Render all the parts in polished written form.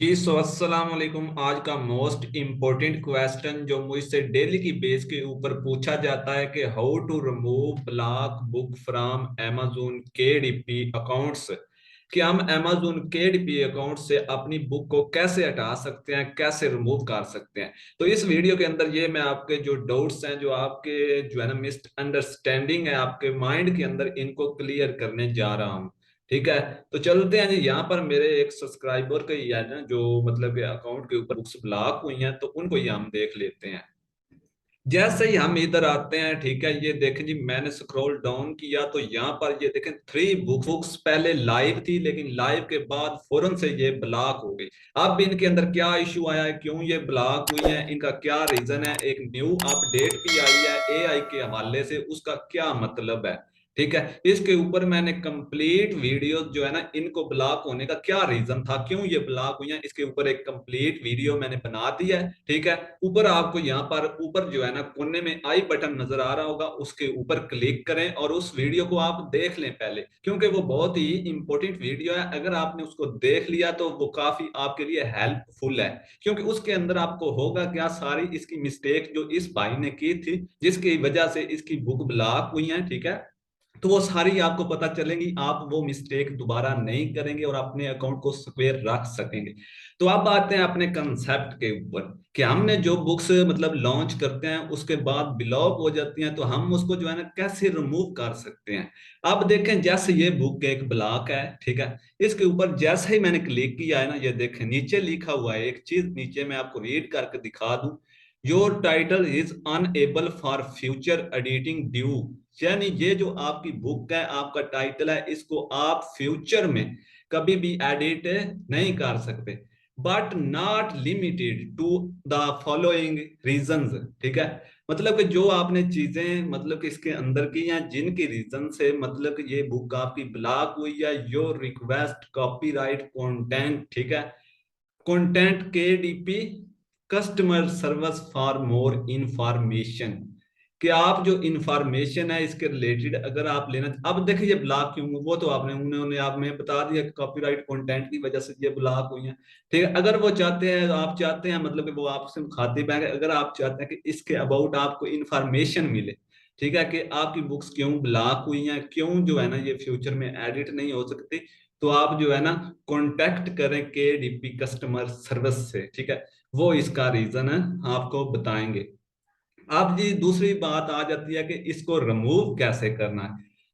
अस्सलाम वालेकुम। आज का मोस्ट इम्पोर्टेंट क्वेश्चन जो मुझसे डेली की बेस के ऊपर पूछा जाता है कि how to remove block book from amazon KDP accounts, कि हम amazon केडीपी अकाउंट से अपनी बुक को कैसे हटा सकते हैं, कैसे रिमूव कर सकते हैं। तो इस वीडियो के अंदर ये मैं आपके जो डाउट्स हैं, जो आपके जो है ना मिसअंडरस्टैंडिंग है आपके माइंड के अंदर, इनको क्लियर करने जा रहा हूँ। ठीक है, तो चलते हैं जी। यहाँ पर मेरे एक सब्सक्राइबर के ही है ना, जो मतलब के अकाउंट के ऊपर बुक्स ब्लॉक हुई हैं, तो उनको ही हम देख लेते हैं। जैसे ही हम इधर आते हैं, ठीक है, ये देखें जी, मैंने स्क्रॉल डाउन किया तो यहाँ पर ये देखें थ्री बुक्स पहले लाइव थी, लेकिन लाइव के बाद फौरन से ये ब्लॉक हो गई। अब इनके अंदर क्या इशू आया है, क्यों ये ब्लॉक हुई है, इनका क्या रीजन है, एक न्यू अपडेट भी आई है एआई के हवाले से, उसका क्या मतलब है। ठीक है, इसके ऊपर मैंने कंप्लीट वीडियो जो है ना, इनको ब्लॉक होने का क्या रीजन था, क्यों ये ब्लॉक हुई है, इसके ऊपर एक कंप्लीट वीडियो मैंने बना दी है। ठीक है, ऊपर आपको यहाँ पर ऊपर जो है ना कोने में आई बटन नजर आ रहा होगा, उसके ऊपर क्लिक करें और उस वीडियो को आप देख लें पहले, क्योंकि वो बहुत ही इंपॉर्टेंट वीडियो है। अगर आपने उसको देख लिया तो वो काफी आपके लिए हेल्पफुल है, क्योंकि उसके अंदर आपको होगा क्या, सारी इसकी मिस्टेक जो इस भाई ने की थी, जिसकी वजह से इसकी बुक ब्लॉक हुई है, ठीक है, तो वो सारी आपको पता चलेंगी। आप वो मिस्टेक दोबारा नहीं करेंगे और अपने अकाउंट को सिक्योर रख सकेंगे। तो अब आते हैं अपने कंसेप्ट के ऊपर, कि हमने जो बुक्स मतलब लॉन्च करते हैं उसके बाद ब्लॉक हो जाती हैं, तो हम उसको जो है ना कैसे रिमूव कर सकते हैं। अब देखें, जैसे ये बुक एक ब्लॉक है, ठीक है, इसके ऊपर जैसे ही मैंने क्लिक किया है ना, ये देखें नीचे लिखा हुआ है एक चीज, नीचे मैं आपको रीड करके दिखा दूं। Your title is unable for future editing due, यानी ये जो आपकी बुक है, आपका टाइटल है, इसको आप फ्यूचर में कभी भी एडिट नहीं कर सकते, but not limited to the following reasons. ठीक है, मतलब कि जो आपने चीजें मतलब कि इसके अंदर की या जिनकी रीजन से मतलब कि ये बुक आपकी ब्लॉक हुई है, योर रिक्वेस्ट कॉपीराइट कंटेंट, ठीक है, content KDP customer service for more information, कि आप जो इंफॉर्मेशन है इसके रिलेटेड अगर आप लेना, अब देखिए ये ब्लॉक क्यों हुआ, वो तो आपने उन्होंने आप में बता दिया कि कॉपीराइट कंटेंट की वजह से ये ब्लॉक हुई है। ठीक है, अगर वो चाहते हैं, आप चाहते हैं मतलब कि वो आपसे खाते बैग, अगर आप चाहते हैं कि इसके अबाउट आपको इंफॉर्मेशन मिले, ठीक है, कि आपकी बुक्स क्यों ब्लॉक हुई हैं, क्यों जो है ना ये फ्यूचर में एडिट नहीं हो सकती, तो आप जो है ना कांटेक्ट करें केडीपी कस्टमर सर्विस से। ठीक है, वो इसका रीजन है, आपको बताएंगे। अब जी दूसरी बात आ जाती है कि इसको रिमूव कैसे करना है।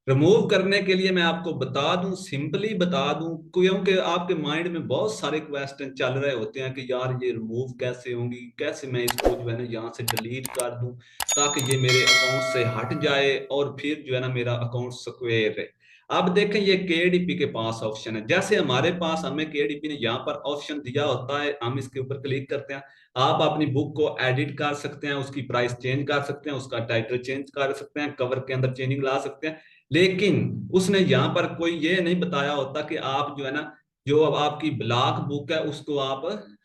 रिमूव करने के लिए मैं आपको बता दूं, सिंपली बता दूं, क्योंकि आपके माइंड में बहुत सारे क्वेश्चन चल रहे होते हैं कि यार ये रिमूव कैसे होंगी, कैसे मैं इसको जो है ना यहाँ से डिलीट कर दूं ताकि ये मेरे अकाउंट से हट जाए और फिर जो है ना मेरा अकाउंट सिक्योर रहे। अब देखें, ये केडीपी के पास ऑप्शन है, जैसे हमारे पास हमें केडीपी ने यहाँ पर ऑप्शन दिया होता है, हम इसके ऊपर क्लिक करते हैं, आप अपनी बुक को एडिट कर सकते हैं, उसकी प्राइस चेंज कर सकते हैं, उसका टाइटल चेंज कर सकते हैं, कवर के अंदर चेंजिंग ला सकते हैं। लेकिन उसने यहाँ पर कोई ये नहीं बताया होता कि आप जो है ना, जो अब आपकी ब्लॉक बुक है उसको आप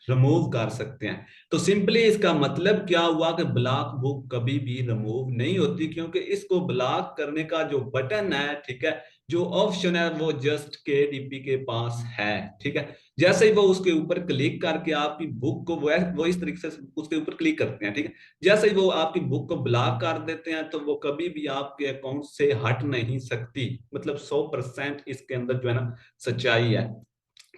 रिमूव कर सकते हैं। तो सिंपली इसका मतलब क्या हुआ कि ब्लॉक बुक कभी भी रिमूव नहीं होती, क्योंकि इसको ब्लॉक करने का जो बटन है, ठीक है, जो ऑप्शन है, वो जस्ट केडीपी के पास है। ठीक है, जैसे ही वो उसके ऊपर क्लिक करके आपकी बुक को वो इस तरीके से उसके ऊपर क्लिक करते हैं, ठीक है, जैसे ही वो आपकी बुक को ब्लॉक कर देते हैं, तो वो कभी भी आपके अकाउंट से हट नहीं सकती। मतलब 100% इसके अंदर जो है ना सच्चाई है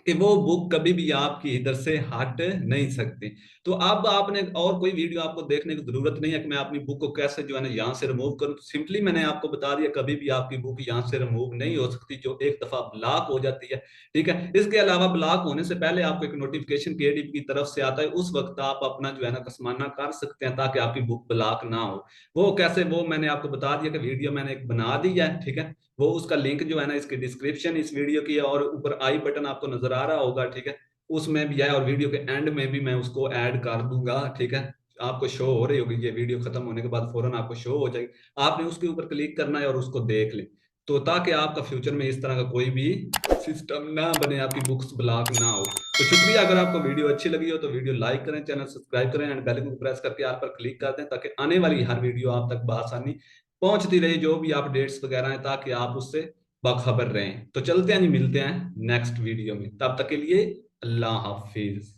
कि वो बुक कभी भी आपकी इधर से हट नहीं सकती। तो अब आपने और कोई वीडियो आपको देखने की जरूरत नहीं है कि मैं अपनी बुक को कैसे जो है ना यहाँ से रिमूव करूँ। सिंपली मैंने आपको बता दिया कभी भी आपकी बुक यहाँ से रिमूव नहीं हो सकती, जो एक दफा ब्लॉक हो जाती है। ठीक है, इसके अलावा ब्लॉक होने से पहले आपको एक नोटिफिकेशन केडीपी की तरफ से आता है, उस वक्त आप अपना जो है ना कसमाना कर सकते हैं ताकि आपकी बुक ब्लॉक ना हो। वो कैसे, वो मैंने आपको बता दिया कि वीडियो मैंने एक बना दी है। ठीक है, वो उसका लिंक जो है ना इसके डिस्क्रिप्शन इस वीडियो की है, और ऊपर आई बटन आपको नजर आ रहा होगा, ठीक है, उसमें भी है, और वीडियो के एंड में भी मैं उसको ऐड कर दूंगा। ठीक है, आपको शो हो रही होगी, ये वीडियो खत्म होने के बाद फौरन आपको शो हो जाएगी, आपने उसके ऊपर क्लिक करना है और उसको देख ले, तो ताकि आपका फ्यूचर में इस तरह का कोई भी सिस्टम ना बने, आपकी बुक्स ब्लॉक ना हो। तो शुक्रिया, अगर आपको वीडियो अच्छी लगी हो तो वीडियो लाइक करें, चैनल सब्सक्राइब करें एंड बेल को प्रेस करके आल पर क्लिक कर दें, ताकि आने वाली हर वीडियो आप तक बआसानी पहुंचती रहे, जो भी अपडेट्स वगैरह हैं, ताकि आप उससे बाखबर रहें। तो चलते हैं जी, मिलते हैं नेक्स्ट वीडियो में, तब तक के लिए अल्लाह हाफिज।